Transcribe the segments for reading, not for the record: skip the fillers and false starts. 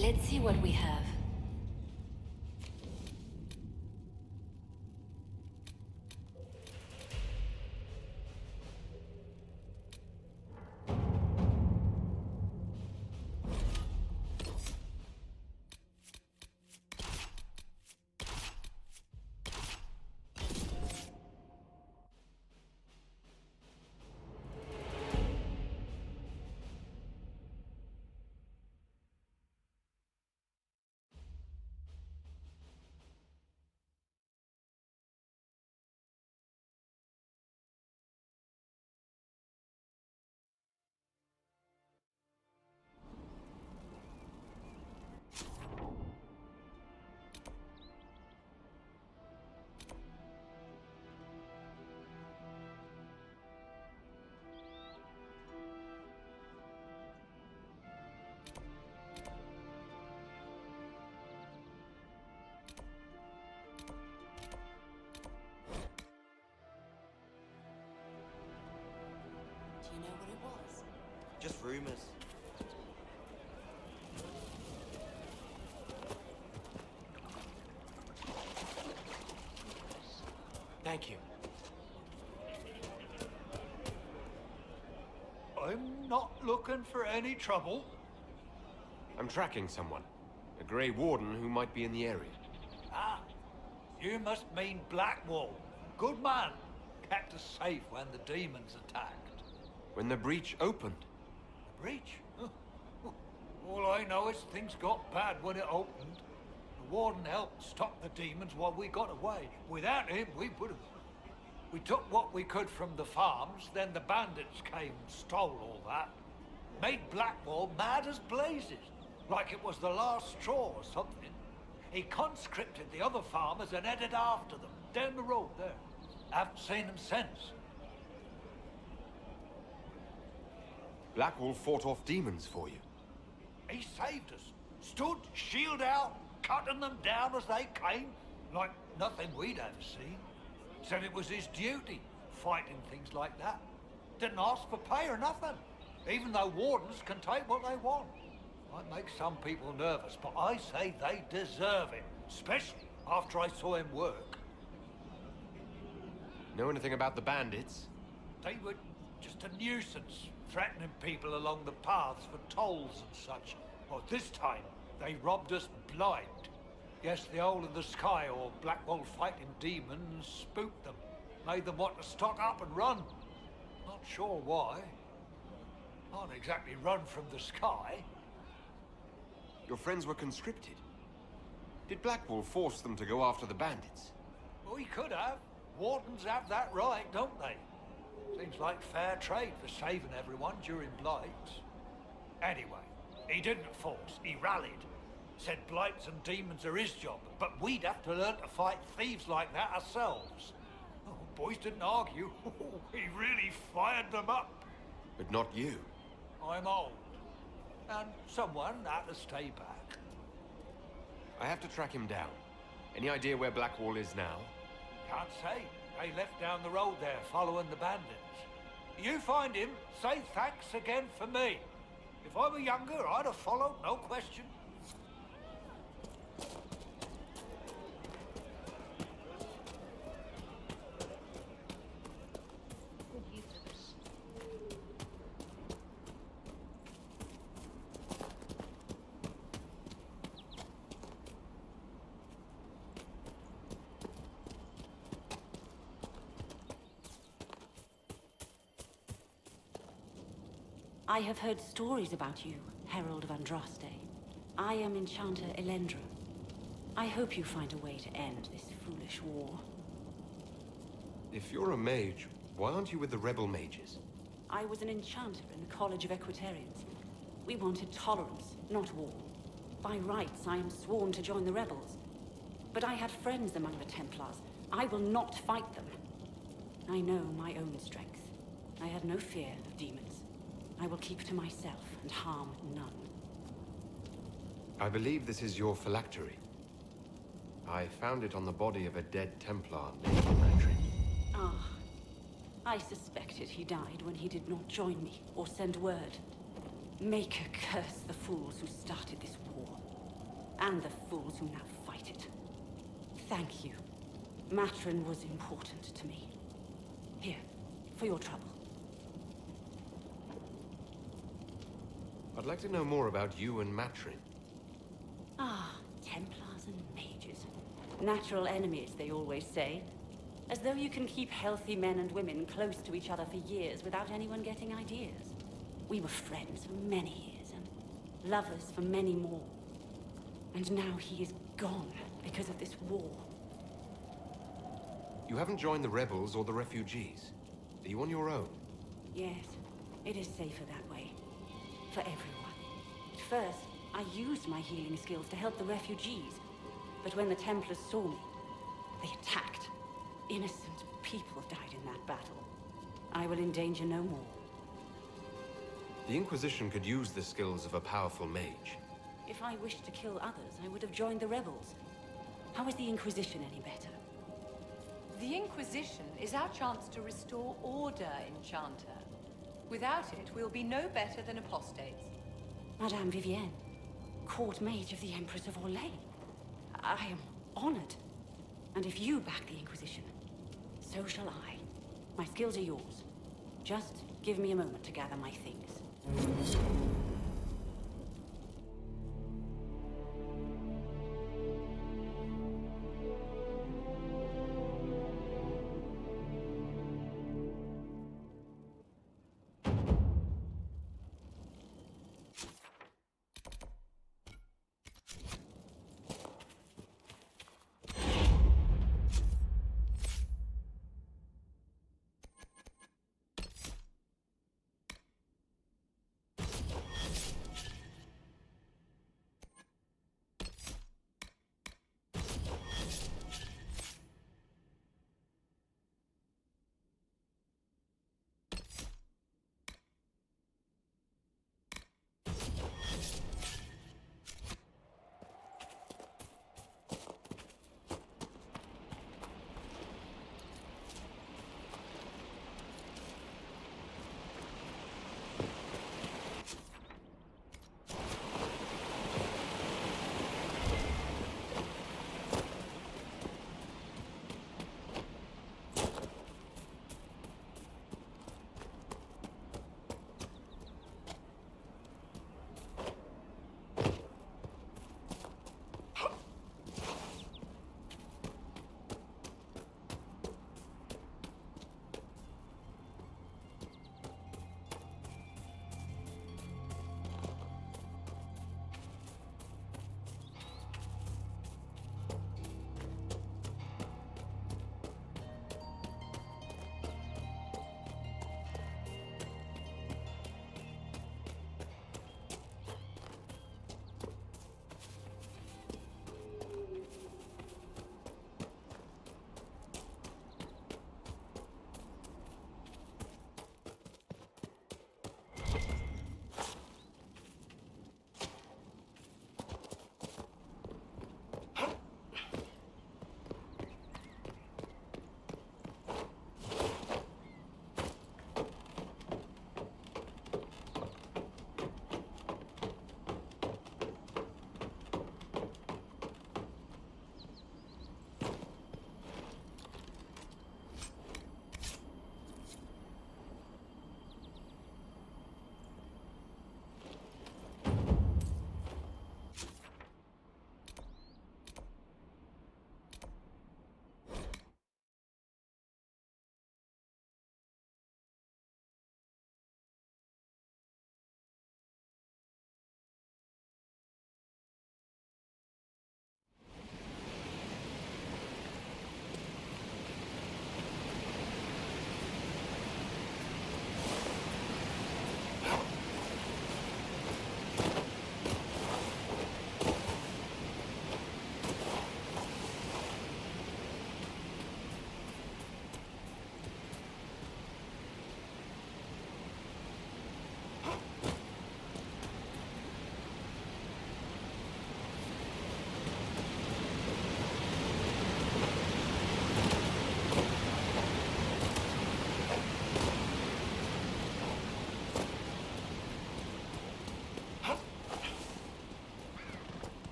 Let's see what we have. Do you know what it was? Just rumors. Thank you. I'm not looking for any trouble. I'm tracking someone. A Grey Warden who might be in the area. Ah, you must mean Blackwall. Good man. Kept us safe when the demons attacked. When the breach opened. The breach? Huh. All I know is things got bad when it opened. The Warden helped stop the demons while we got away. Without him, we would have... We took what we could from the farms, then the bandits came and stole all that. Made Blackwall mad as blazes, like it was the last straw or something. He conscripted the other farmers and headed after them, down the road there. Haven't seen them since. Blackwall fought off demons for you. He saved us. Stood, shield out, cutting them down as they came, like nothing we'd ever seen. Said it was his duty, fighting things like that. Didn't ask for pay or nothing, even though wardens can take what they want. Might make some people nervous, but I say they deserve it, especially after I saw him work. Know anything about the bandits? They were just a nuisance, threatening people along the paths for tolls and such. But this time, they robbed us blind. Guess the hole in the sky or Blackwall fighting demons spooked them. Made them want to stock up and run. Not sure why. Can't exactly run from the sky. Your friends were conscripted. Did Blackwall force them to go after the bandits? Well, he could have. Wardens have that right, don't they? Seems like fair trade for saving everyone during blights. Anyway, he didn't force, he rallied. Said blights and demons are his job, but we'd have to learn to fight thieves like that ourselves. Oh, boys didn't argue. He really fired them up. But not you. I'm old. And someone had to stay back. I have to track him down. Any idea where Blackwall is now? Can't say. They left down the road there, following the bandits. You find him, say thanks again for me. If I were younger, I'd have followed, no question. I have heard stories about you, Herald of Andraste. I am Enchanter Elendra. I hope you find a way to end this foolish war. If you're a mage, why aren't you with the rebel mages? I was an enchanter in the College of Equitarians. We wanted tolerance, not war. By rights, I am sworn to join the rebels. But I had friends among the Templars. I will not fight them. I know my own strength. I have no fear of demons. I will keep to myself and harm none. I believe this is your phylactery. I found it on the body of a dead Templar named Madrid. Ah, I suspected he died when he did not join me or send word. Maker curse the fools who started this war. and the fools who now fight it. Thank you. Matron was important to me. Here, for your trouble. I'd like to know more about you and Matrin. Ah, Templars and mages. Natural enemies, they always say. As though you can keep healthy men and women close to each other for years without anyone getting ideas. We were friends for many years, and lovers for many more. And now he is gone because of this war. You haven't joined the rebels or the refugees. Are you on your own? Yes, it is safer that way. For everyone. At first, I used my healing skills to help the refugees. But when the Templars saw me, they attacked. Innocent people died in that battle. I will endanger no more. The Inquisition could use the skills of a powerful mage. If I wished to kill others, I would have joined the rebels. How is the Inquisition any better? The Inquisition is our chance to restore order, Enchanter. Without it, we'll be no better than apostates. Madame Vivienne, court mage of the Empress of Orlais. I am honored. And if you back the Inquisition, so shall I. My skills are yours. Just give me a moment to gather my things.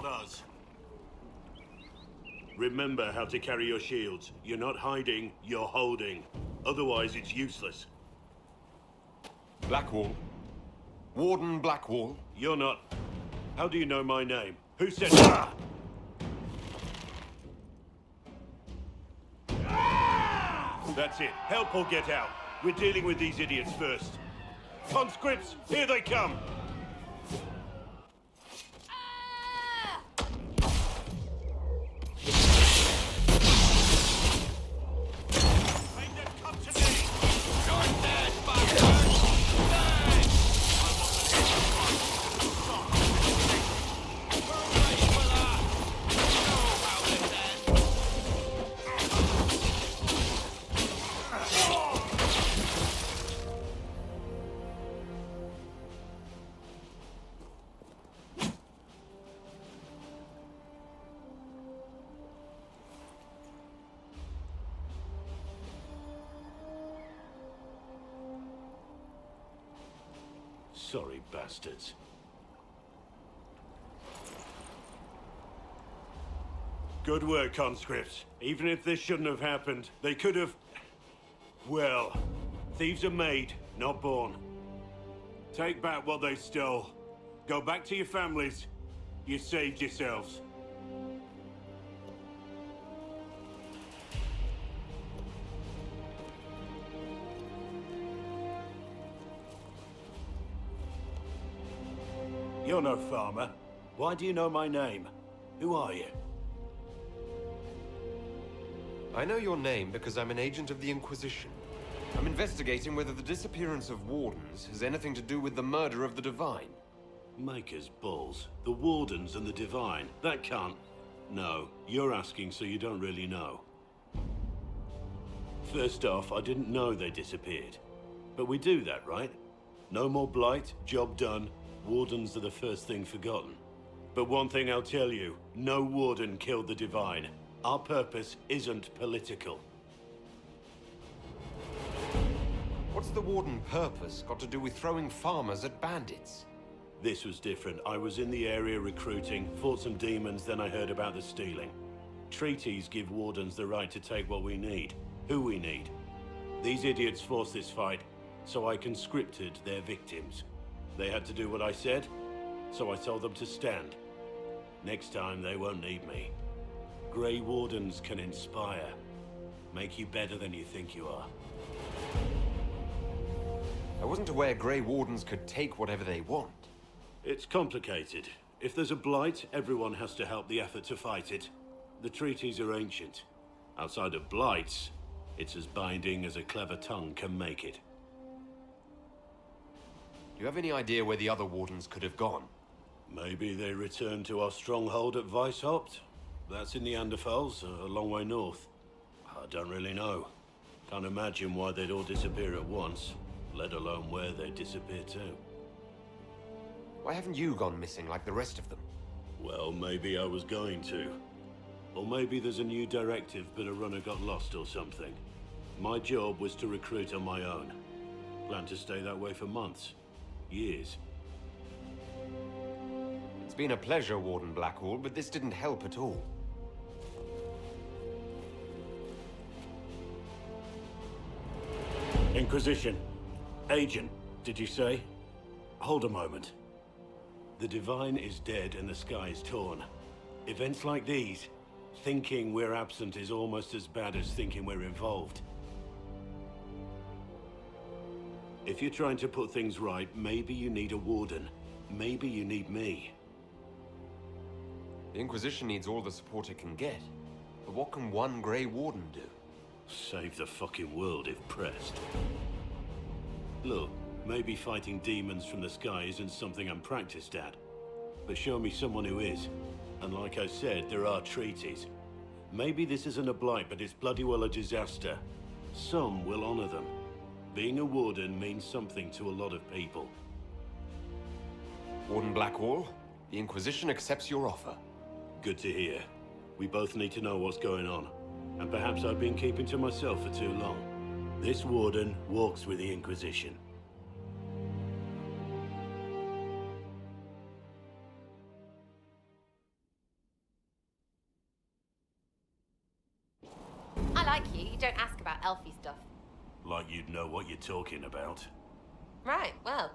Templars. Remember how to carry your shields. You're not hiding, you're holding. Otherwise, it's useless. Blackwall. Warden Blackwall. You're not... How do you know my name? Who said... Ah! That's it. Help or get out. We're dealing with these idiots first. Conscripts, here they come! Sorry, bastards. Good work, conscripts. Even if this shouldn't have happened, they could have... Well, thieves are made, not born. Take back what they stole. Go back to your families. You saved yourselves. You're no farmer. Why do you know my name? Who are you? I know your name because I'm an agent of the Inquisition. I'm investigating whether the disappearance of Wardens has anything to do with the murder of the Divine. Maker's balls. The Wardens and the Divine. That can't... No, you're asking so you don't really know. First off, I didn't know they disappeared. But we do that, right? No more blight, job done. Wardens are the first thing forgotten. But one thing I'll tell you, no Warden killed the Divine. Our purpose isn't political. What's the Warden purpose got to do with throwing farmers at bandits? This was different. I was in the area recruiting, fought some demons, then I heard about the stealing. Treaties give Wardens the right to take what we need, who we need. These idiots forced this fight, so I conscripted their victims. They had to do what I said, so I told them to stand. Next time, they won't need me. Grey Wardens can inspire. Make you better than you think you are. I wasn't aware Grey Wardens could take whatever they want. It's complicated. If there's a blight, everyone has to help the effort to fight it. The treaties are ancient. Outside of blights, it's as binding as a clever tongue can make it. Do you have any idea where the other Wardens could have gone? Maybe they returned to our stronghold at Weishaupt? That's in the Anderfels, a long way north. I don't really know. Can't imagine why they'd all disappear at once, let alone where they'd disappear to. Why haven't you gone missing like the rest of them? Well, maybe I was going to. Or maybe there's a new directive, but a runner got lost or something. My job was to recruit on my own. Plan to stay that way for months. Years. It's been a pleasure, Warden Blackwall, but this didn't help at all. Inquisition. Agent, did you say? Hold a moment. The Divine is dead and the sky is torn. Events like these, thinking we're absent is almost as bad as thinking we're involved. If you're trying to put things right, maybe you need a Warden. Maybe you need me. The Inquisition needs all the support it can get. But what can one Grey Warden do? Save the fucking world if pressed. Look, maybe fighting demons from the sky isn't something I'm practiced at. But show me someone who is. And like I said, there are treaties. Maybe this isn't a blight, but it's bloody well a disaster. Some will honor them. Being a Warden means something to a lot of people. Warden Blackwall, the Inquisition accepts your offer. Good to hear. We both need to know what's going on. And perhaps I've been keeping to myself for too long. This Warden walks with the Inquisition. like you, you don't ask about elfie stuff. Like you'd know what you're talking about. Right, well.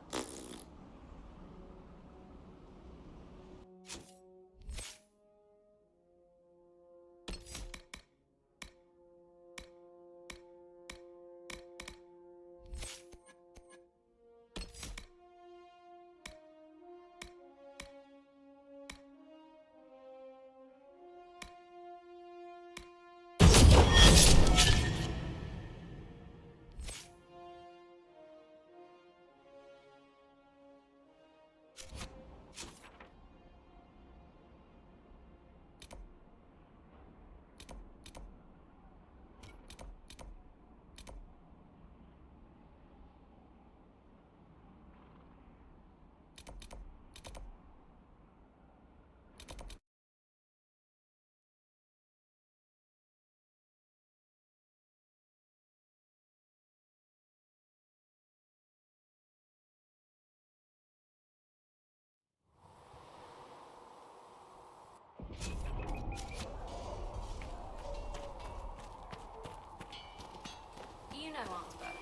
You know, Arnsberg,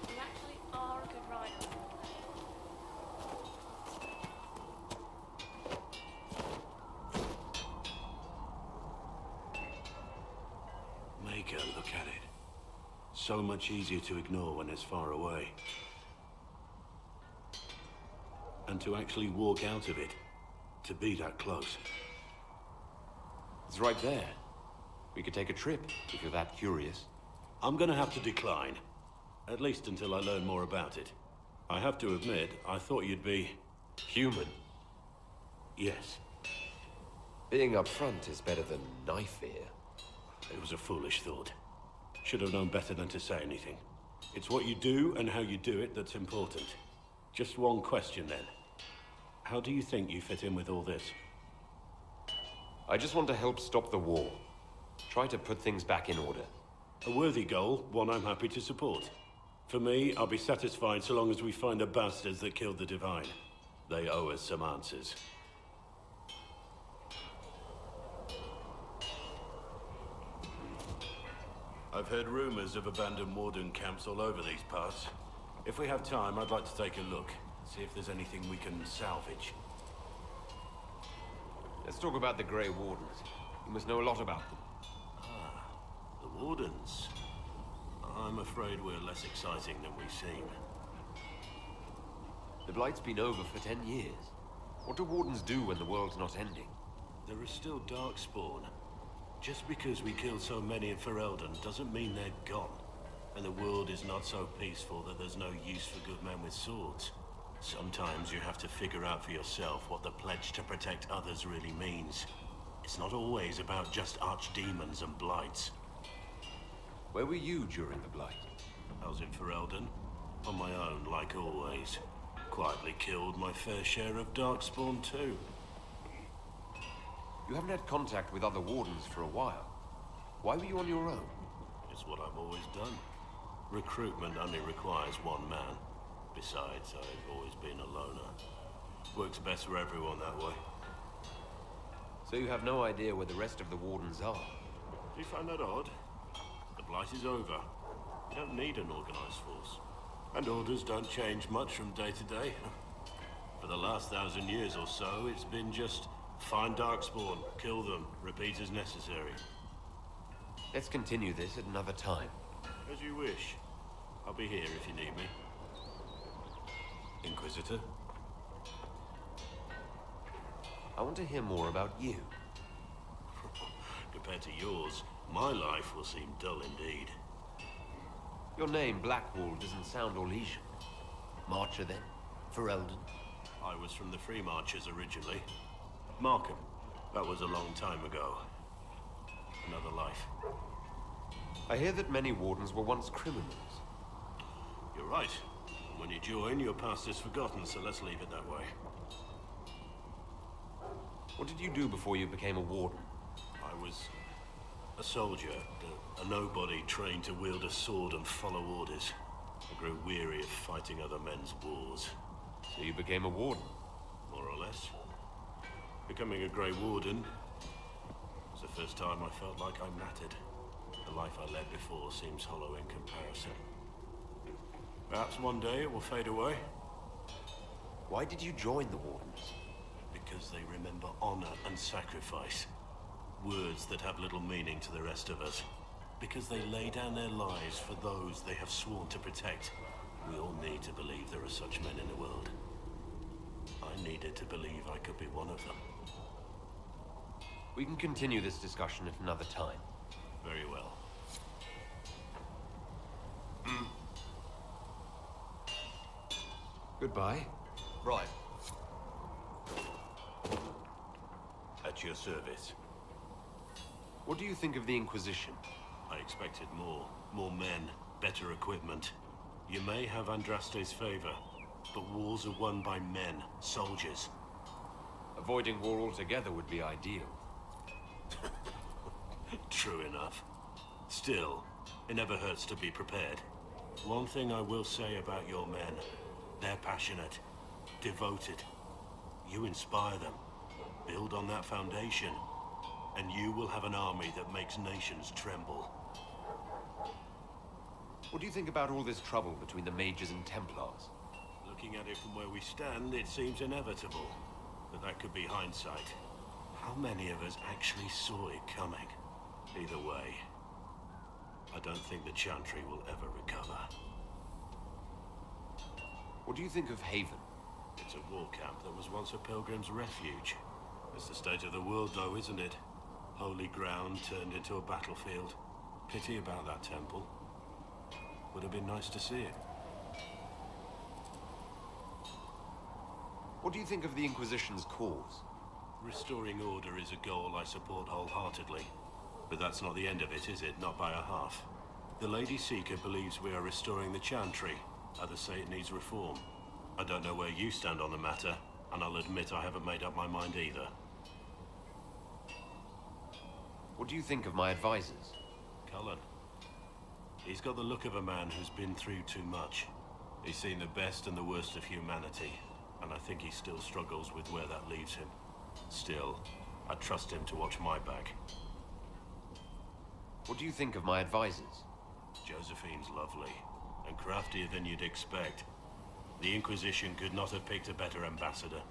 you actually are a good rider. Make her look at it. So much easier to ignore when it's far away. And to actually walk out of it. To be that close. It's right there. We could take a trip, if you're that curious. I'm gonna have to decline. At least until I learn more about it. I have to admit, I thought you'd be... Human. Yes. Being up front is better than knife fear. It was a foolish thought. Should have known better than to say anything. It's what you do and how you do it that's important. Just one question then. How do you think you fit in with all this? I just want to help stop the war. Try to put things back in order. A worthy goal, one I'm happy to support. For me, I'll be satisfied so long as we find the bastards that killed the Divine. They owe us some answers. I've heard rumors of abandoned Warden camps all over these parts. If we have time, I'd like to take a look. See if there's anything we can salvage. Let's talk about the Grey Wardens. You must know a lot about them. The Wardens. I'm afraid we're less exciting than we seem. The Blight's been over for 10 years. What do Wardens do when the world's not ending? There is still Darkspawn. Just because we killed so many in Ferelden doesn't mean they're gone. And the world is not so peaceful that there's no use for good men with swords. Sometimes you have to figure out for yourself what the pledge to protect others really means. It's not always about just archdemons and blights. Where were you during the Blight? I was in Ferelden, on my own like always. Quietly killed my fair share of Darkspawn too. You haven't had contact with other Wardens for a while. Why were you on your own? It's what I've always done. Recruitment only requires one man. Besides, I've always been a loner. Works best for everyone that way. So you have no idea where the rest of the Wardens are? Do you find that odd? The Blight is over. You don't need an organized force. And orders don't change much from day to day. For the last 1,000 years or so, it's been just find Darkspawn, kill them, repeat as necessary. Let's continue this at another time. As you wish. I'll be here if you need me. Inquisitor? I want to hear more about you. Compared to yours, my life will seem dull indeed. Your name, Blackwall, doesn't sound Orlesian. Marcher, then? Ferelden? I was from the Free Marchers originally. Markham. That was a long time ago. Another life. I hear that many Wardens were once criminals. You're right. And when you join, your past is forgotten, so let's leave it that way. What did you do before you became a Warden? I was a soldier, a nobody trained to wield a sword and follow orders. I grew weary of fighting other men's wars. So you became a Warden? More or less. Becoming a Grey Warden was the first time I felt like I mattered. The life I led before seems hollow in comparison. Perhaps one day it will fade away. Why did you join the Wardens? Because they remember honor and sacrifice. Words that have little meaning to the rest of us. Because they lay down their lives for those they have sworn to protect. We all need to believe there are such men in the world. I needed to believe I could be one of them. We can continue this discussion at another time. Very well. Goodbye. Right. At your service. What do you think of the Inquisition? I expected more. More men, better equipment. You may have Andraste's favor, but wars are won by men, soldiers. Avoiding war altogether would be ideal. True enough. Still, it never hurts to be prepared. One thing I will say about your men. They're passionate, devoted. You inspire them. Build on that foundation, and you will have an army that makes nations tremble. What do you think about all this trouble between the Mages and Templars? Looking at it from where we stand, it seems inevitable. But that could be hindsight. How many of us actually saw it coming? Either way, I don't think the Chantry will ever recover. What do you think of Haven? It's a war camp that was once a pilgrim's refuge. It's the state of the world, though, isn't it? Holy ground turned into a battlefield. Pity about that temple. Would have been nice to see it. What do you think of the Inquisition's cause? Restoring order is a goal I support wholeheartedly. But that's not the end of it, is it? Not by a half. The Lady Seeker believes we are restoring the Chantry. Others say it needs reform. I don't know where you stand on the matter, and I'll admit I haven't made up my mind either. What do you think of my advisors? Cullen. He's got the look of a man who's been through too much. He's seen the best and the worst of humanity, and I think he still struggles with where that leaves him. Still, I trust him to watch my back. What do you think of my advisors? Josephine's lovely, and craftier than you'd expect. The Inquisition could not have picked a better ambassador.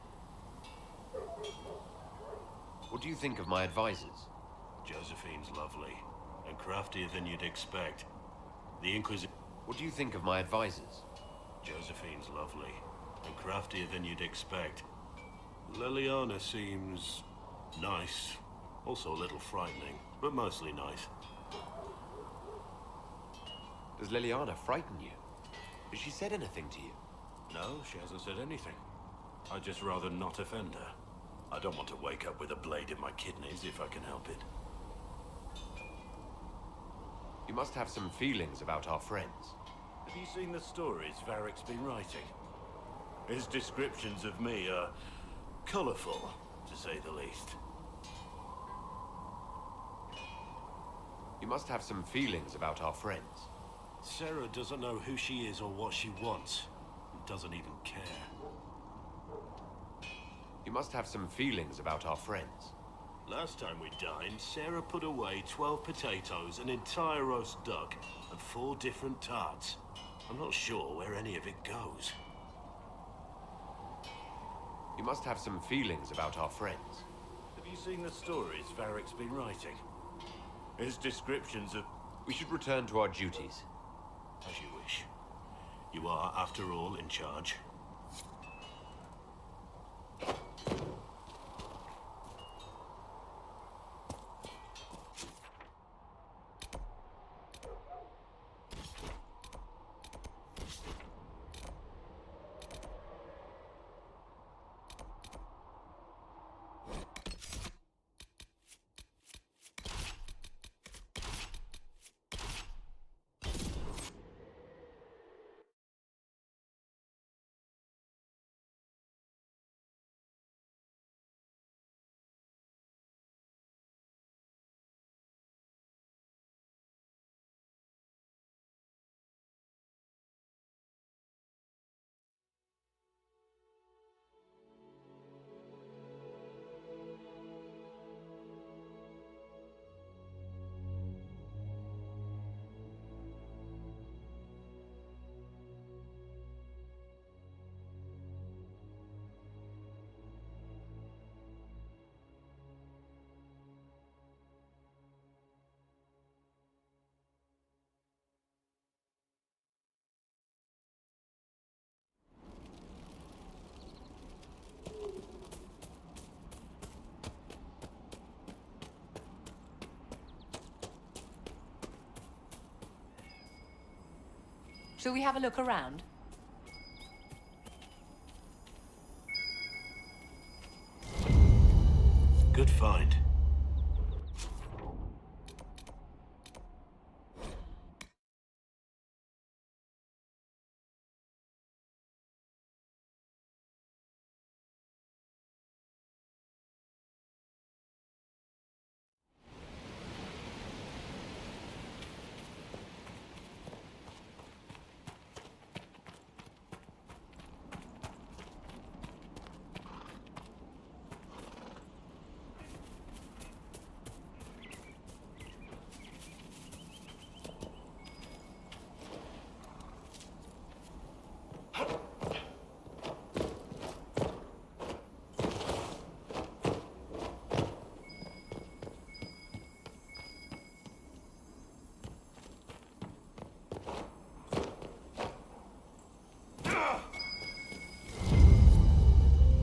What do you think of my advisors? Josephine's lovely, and craftier than you'd expect. The Inquisition... What do you think of my advisors? Josephine's lovely, and craftier than you'd expect. Liliana seems... nice. Also a little frightening, but mostly nice. Does Liliana frighten you? Has she said anything to you? No, she hasn't said anything. I'd just rather not offend her. I don't want to wake up with a blade in my kidneys if I can help it. You must have some feelings about our friends. Have you seen the stories Varric's been writing? His descriptions of me are colorful, to say the least. You must have some feelings about our friends. Sarah doesn't know who she is or what she wants. And doesn't even care. You must have some feelings about our friends. Last time we dined, Sarah put away 12 potatoes, an entire roast duck, and 4 different tarts. I'm not sure where any of it goes. You must have some feelings about our friends. Have you seen the stories Varric's been writing? His descriptions of... We should return to our duties. As you wish. You are, after all, in charge. Shall we have a look around? Good find.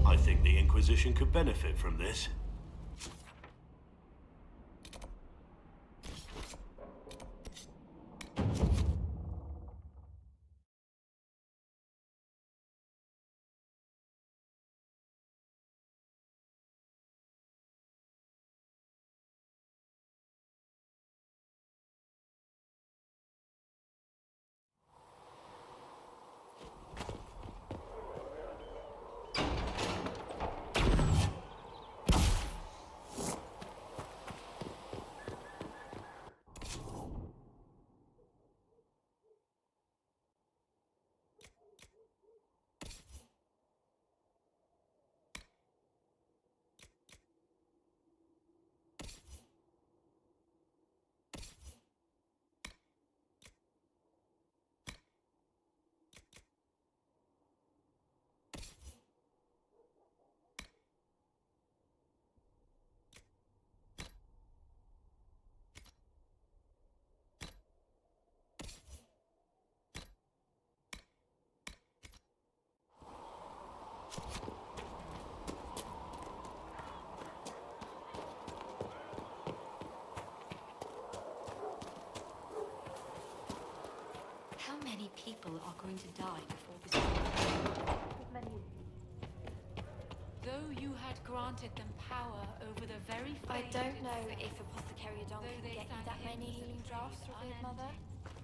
I think the Inquisition could benefit from this. How many people are going to die before this is over? Though you had granted them power over the very I fate don't of know its if Apothecary Don Though can they get you stand that many hidden healing to drafts, the Revered unending. Mother.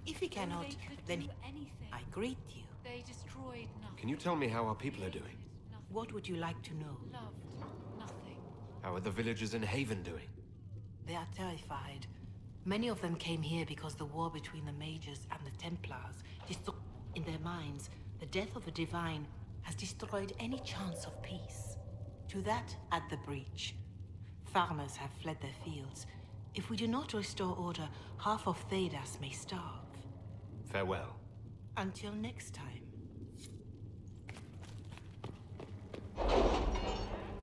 If he Though cannot, they could then do anything. I greet you. They destroyed nothing. Can you tell me how our people are doing? Nothing. What would you like to know? Loved nothing. How are the villagers in Haven doing? They are terrified. Many of them came here because the war between the Mages and the Templars destroyed in their minds. The death of a divine has destroyed any chance of peace. To that, add the breach. Farmers have fled their fields. If we do not restore order, half of Thedas may starve. Farewell. Until next time.